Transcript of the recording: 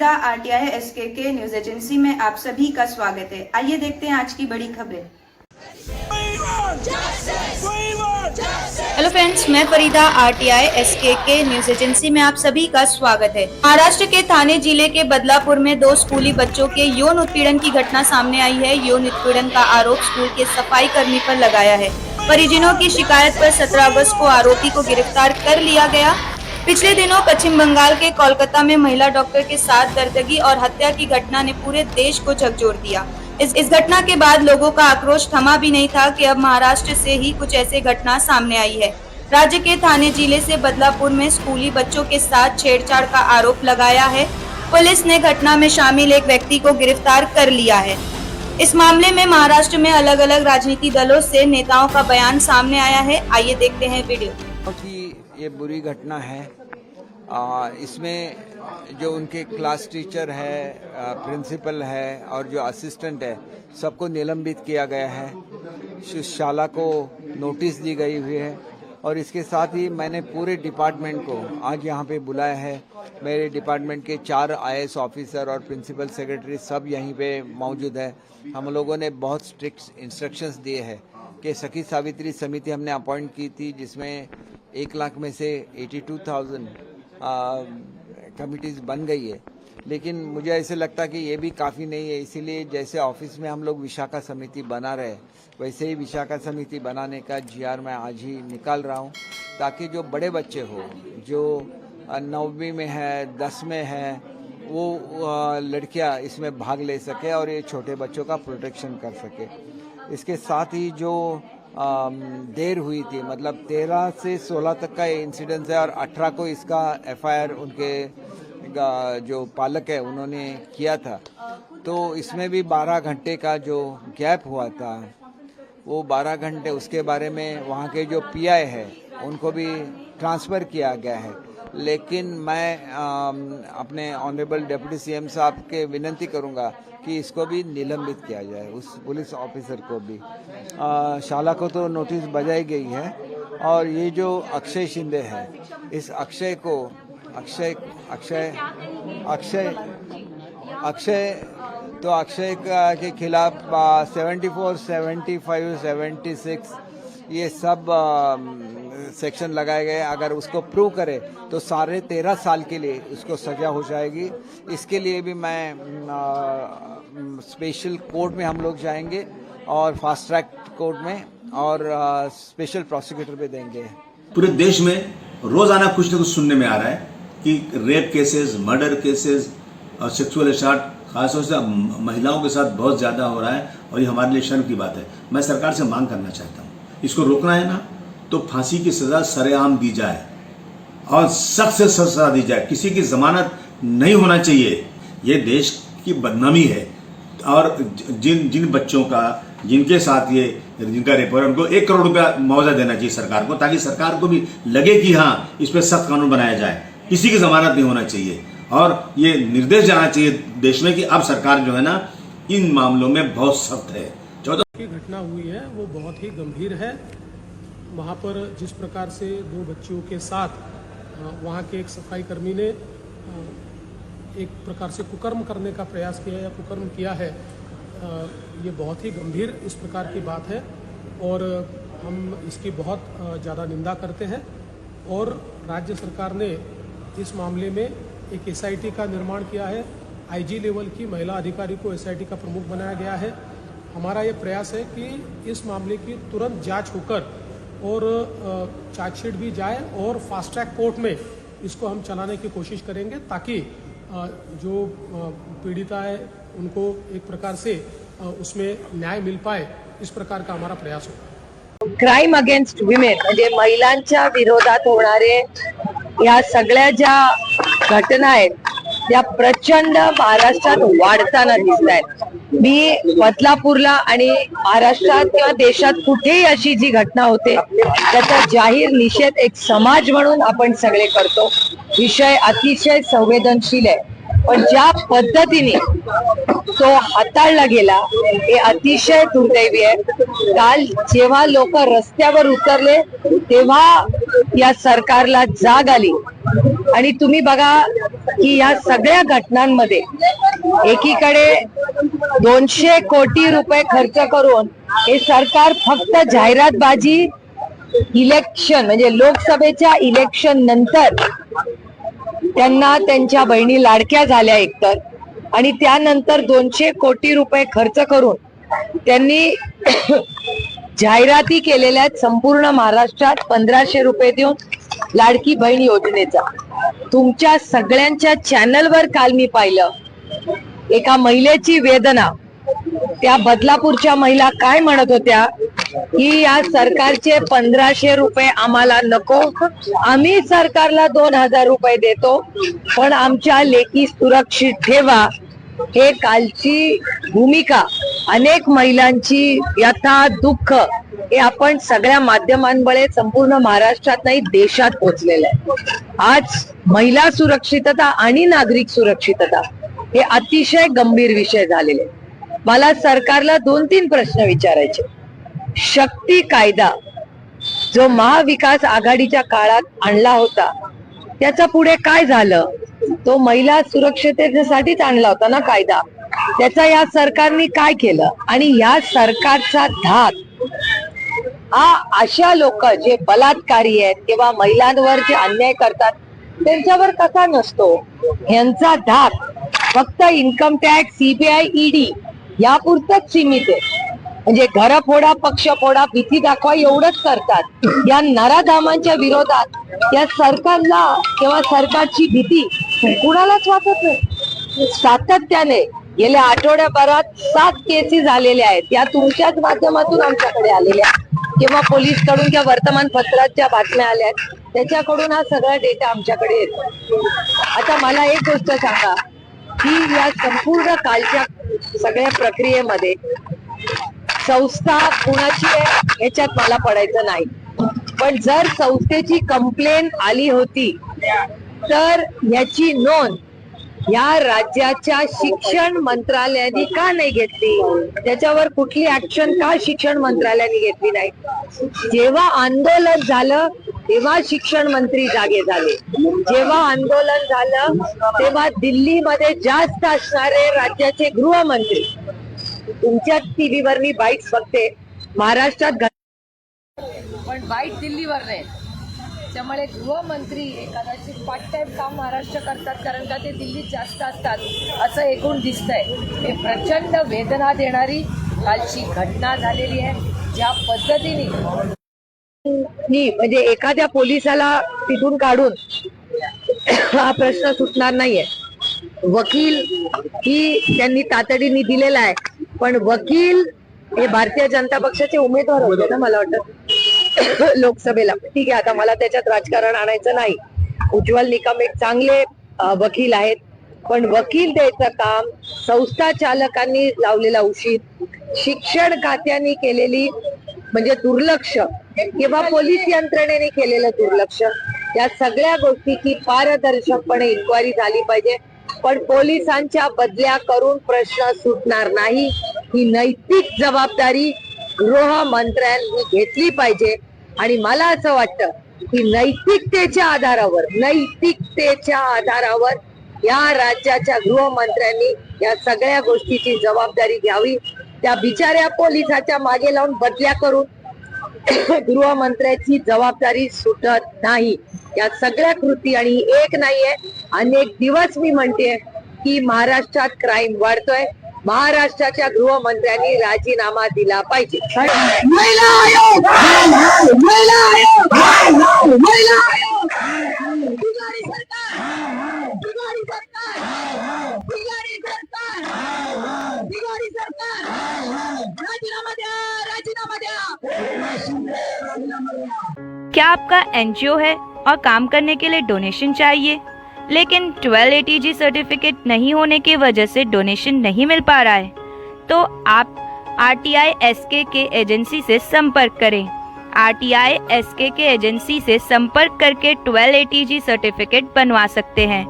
Farida RTI SK news agency में आप सभी का स्वागत है। आइए देखते हैं आज की बड़ी खबरें। हेलो फ्रेंड्स, मैं Farida RTI SK news agency में आप सभी का स्वागत है। महाराष्ट्र के ठाणे जिले के बदलापुर में 2 स्कूली बच्चों के यौन उत्पीड़न की घटना सामने आई है। यौन उत्पीड़न का आरोप स्कूल के सफाई कर्मी पर लगाया है। परिजनों की शिकायत पर 17 अगस्त को आरोपी को गिरफ्तार कर लिया गया। पिछले दिनों पश्चिम बंगाल के कोलकाता में महिला डॉक्टर के साथ दर्दगी और हत्या की घटना ने पूरे देश को झकझोर दिया। इस घटना के बाद लोगों का आक्रोश थमा भी नहीं था कि अब महाराष्ट्र से ही कुछ ऐसी घटना सामने आई है। राज्य के ठाणे जिले से बदलापुर में स्कूली बच्चों के साथ छेड़छाड़ का आरोप लगाया है। पुलिस ने घटना में शामिल एक व्यक्ति को गिरफ्तार कर लिया है। इस मामले में महाराष्ट्र में अलग अलग राजनीतिक दलों से नेताओं का बयान सामने आया है। आइए देखते हैं वीडियो। बहुत ही ये बुरी घटना है। इसमें जो उनके क्लास टीचर है, प्रिंसिपल है और जो असिस्टेंट है, सबको निलंबित किया गया है। शाला को नोटिस दी गई हुई है और इसके साथ ही मैंने पूरे डिपार्टमेंट को आज यहाँ पे बुलाया है। मेरे डिपार्टमेंट के 4 आईएएस ऑफिसर और प्रिंसिपल सेक्रेटरी सब यहीं पे मौजूद है। हम लोगों ने बहुत स्ट्रिक्ट इंस्ट्रक्शंस दिए हैं कि सखी सावित्री समिति हमने अपॉइंट की थी, जिसमें 1 लाख में से 82,000 कमिटीज़ बन गई है। लेकिन मुझे ऐसे लगता कि ये भी काफ़ी नहीं है। इसीलिए जैसे ऑफिस में हम लोग विशाखा समिति बना रहे हैं, वैसे ही विशाखा समिति बनाने का GR मैं आज ही निकाल रहा हूँ, ताकि जो बड़े बच्चे हो, जो 9वीं में है, 10 में है, वो लड़कियाँ इसमें भाग ले सके और ये छोटे बच्चों का प्रोटेक्शन कर सके। इसके साथ ही जो देर हुई थी, मतलब 13 से 16 तक का ये इंसिडेंस है और 18 को इसका FIR उनके जो पालक है उन्होंने किया था। तो इसमें भी 12 घंटे का जो गैप हुआ था, वो 12 घंटे उसके बारे में वहाँ के जो PI है उनको भी ट्रांसफ़र किया गया है। लेकिन मैं अपने ऑनरेबल डिप्टी CM साहब के विनती करूँगा कि इसको भी निलंबित किया जाए, उस पुलिस ऑफिसर को भी। शाला को तो नोटिस बजाई गई है और ये जो अक्षय शिंदे है, इस अक्षय को अक्षय के खिलाफ 74, 75, 76 ये सब सेक्शन लगाए गए। अगर उसको प्रूव करे तो 13.5 साल के लिए उसको सजा हो जाएगी। इसके लिए भी मैं स्पेशल कोर्ट में हम लोग जाएंगे और फास्ट ट्रैक कोर्ट में और स्पेशल प्रोसिक्यूटर पे देंगे। पूरे देश में रोजाना कुछ न कुछ सुनने में आ रहा है कि रेप केसेस, मर्डर केसेस और सेक्सुअल असॉल्ट खासतौर से महिलाओं के साथ बहुत ज़्यादा हो रहा है और ये हमारे लिए शर्म की बात है। मैं सरकार से मांग करना चाहता हूँ, इसको रोकना है ना तो फांसी की सज़ा सरेआम दी जाए और सख्त से सख्त सज़ा दी जाए। किसी की जमानत नहीं होना चाहिए। ये देश की बदनामी है। और जिन बच्चों का जिनके साथ ये जिनका रेप हो रहा है उनको 1 करोड़ रुपया मुआवजा देना चाहिए सरकार को, ताकि सरकार को भी लगे कि हाँ, इस पर सख्त कानून बनाया जाए। किसी की जमानत नहीं होना चाहिए और ये निर्देश जाना चाहिए देश में कि अब सरकार जो है ना इन मामलों में बहुत सख्त है। 14 की घटना हुई है वो बहुत ही गंभीर है। वहाँ पर जिस प्रकार से 2 बच्चियों के साथ वहाँ के एक सफाई कर्मी ने एक प्रकार से कुकर्म करने का प्रयास किया या कुकर्म किया है, ये बहुत ही गंभीर इस प्रकार की बात है और हम इसकी बहुत ज़्यादा निंदा करते हैं। और राज्य सरकार ने इस मामले में एक SIT का निर्माण किया है। IG लेवल की महिला अधिकारी को SIT का प्रमुख बनाया गया है। हमारा ये प्रयास है कि इस मामले की तुरंत जांच होकर और चार्जशीट भी जाए और फास्ट ट्रैक कोर्ट में इसको हम चलाने की कोशिश करेंगे, ताकि जो पीड़िता है उनको एक प्रकार से उसमें न्याय मिल पाए। इस प्रकार का हमारा प्रयास होगा। क्राईम अगेन्स्ट विमेन म्हणजे महिलांच्या विरोधात होणारे या सगळ्या ज्या घटना आहेत त्या प्रचंड महाराष्ट्रात वाढताना दिसत आहेत। मी बदलापूरला आणि महाराष्ट्रात किंवा देशात कुठेही अशी जी घटना होते त्याचा जाहीर निषेध एक समाज म्हणून आपण सगळे करतो। विषय अतिशय संवेदनशील आहे, पण ज्या पद्धतीने तो हाताळला गेला हे अतिशय दुर्दैवी आहे। काल जेव्हा लोक रस्त्यावर उतरले तेव्हा या सरकारला जाग आली आणि तुम्ही बघा की या सगळ्या घटनांमध्ये एकीकडे 200 कोटी रुपये खर्च करून हे सरकार फक्त जाहिरातबाजी इलेक्शन म्हणजे लोकसभेच्या इलेक्शन नंतर त्यांना त्यांच्या बहिणी लाडक्या झाल्या एकतर आणि त्यानंतर 200 कोटी रुपये खर्च करून त्यांनी जाहिराती केलेल्या आहेत संपूर्ण महाराष्ट्रात 1500 रुपये देऊन लाडकी बहीण योजनेचा. तुमच्या सगळ्यांच्या चॅनलवर काल मी पाहिलं एका महिलेची वेदना. त्या बदलापूरच्या महिला काय म्हणत होत्या की या सरकारचे 1500 रुपये आम्हाला नको, आम्ही सरकारला 2000 रुपये देतो, पण आमच्या लेकी सुरक्षित ठेवा. हे कालची भूमिका अनेक महिलांची व्यथा दुःख हे आपण सगळ्या माध्यमांमुळे संपूर्ण महाराष्ट्रात नाही देशात पोहोचलेलं आहे. आज महिला सुरक्षितता आणि नागरिक सुरक्षितता हे अतिशय गंभीर विषय झालेले. मला सरकारला 2-3 प्रश्न विचारायचे. शक्ती कायदा जो महाविकास आघाडीच्या काळात आणला होता त्याचा पुढे काय झालं? तो महिला सुरक्षिततेसाठीच आणला होता ना कायदा. त्याचा या सरकारने काय केलं? आणि या सरकारचा धाक हा अशा लोक जे बलात्कारी आहेत किंवा महिलांवर जे अन्याय करतात त्यांच्यावर कसा नसतो? यांचा धाक फक्त इन्कम टॅक्स, सीबीआय, ईडी यापुरतच सीमित आहे. म्हणजे घर फोडा, पक्ष फोडा, भीती दाखवा एवढंच करतात. या नराधामांच्या विरोधात या सरकारला किंवा सरकारची भीती कुणालाच वाटत नाही. सातत्याने गेल्या आठवड्याभरात 7 केसेस आलेल्या आहेत. या तुमच्याच माध्यमातून आमच्याकडे आलेल्या किंवा पोलीस कडून किंवा वर्तमानपत्राच्या बातम्या आल्या आहेत त्याच्याकडून हा सगळा डेटा आमच्याकडे येतो. आता मला एक गोष्ट सांगा की या संपूर्ण कालच्या सगळ्या प्रक्रियेमध्ये संस्था कुणाची आहे याच्यात मला पडायचं नाही, पण जर संस्थेची कंप्लेन आली होती तर याची नोंद या राज्याच्या शिक्षण मंत्रालयाने का नाही घेतली? त्याच्यावर कुठली ऍक्शन का शिक्षण मंत्रालयाने घेतली नाही? जेव्हा आंदोलन झालं तेव्हा शिक्षण मंत्री जागे झाले. जेव्हा आंदोलन झालं तेव्हा दिल्लीमध्ये जास्त असणारे राज्याचे गृहमंत्री, तुमच्या टीव्हीवर मी बाईट्स बघते, महाराष्ट्रात पण बाईट दिल्लीवर नाही. त्यामुळे गृहमंत्री कदाचित पार्ट टाइम काम महाराष्ट्र करतात कारण का ते दिल्लीत जास्त असतात असं एकूण दिसतंय. हे प्रचंड वेदना देणारी कालची घटना झालेली आहे. ज्या पद्धतीने म्हणजे एखाद्या पोलिसाला तिथून काढून हा प्रश्न सुटणार नाहीये. वकील ही त्यांनी तातडीने दिलेला आहे, पण वकील हे भारतीय जनता पक्षाचे उमेदवार होते ना मला वाटतं लोकसभेला. ठीक आहे, आता मला त्याच्यात राजकारण आणायचं नाही. उज्ज्वल निकम एक चांगले वकील आहेत, पण वकील द्यायचं काम संस्था चालकांनी लावलेला उशीर, शिक्षण खात्याने केलेली म्हणजे दुर्लक्ष किंवा पोलीस यंत्रणेने केलेलं दुर्लक्ष, या सगळ्या गोष्टीची पारदर्शकपणे इन्क्वायरी झाली पाहिजे. पण पोलिसांच्या बदल्या करून प्रश्न सुटणार नाही. ही नैतिक जबाबदारी गृहमंत्र्यांनी घेतली पाहिजे. आणि मला असं वाटतं की नैतिकतेच्या आधारावर या राज्याच्या गृहमंत्र्यांनी या सगळ्या गोष्टीची जबाबदारी घ्यावी. त्या बिचाऱ्या पोलिसाच्या मागे लावून बदल्या करून गृहमंत्र्याची जबाबदारी सुटत नाही. या सगळ्या कृती आणि एक नाहीये, अनेक दिवस मी म्हणते की महाराष्ट्रात क्राईम वाढतोय. महाराष्ट्राच्या गृहमंत्र्यांनी राजीनामा दिला पाहिजे. महिला आयोग, महिला आयोग, महिला आयोग, बिगारी सरकार, बिगारी सरकार, बिगारी सरकार, बिगारी सरकार, राजीनामा द्या, राजीनामा द्या. क्या आपका एनजीओ है और काम करने के लिए डोनेशन चाहिए, लेकिन 1280G सर्टिफिकेट नहीं होने की वजह से डोनेशन नहीं मिल पा रहा है? तो आप RTI SKK एजेंसी से संपर्क करें. RTI SKK एजेंसी से संपर्क करके 1280G सर्टिफिकेट बनवा सकते हैं.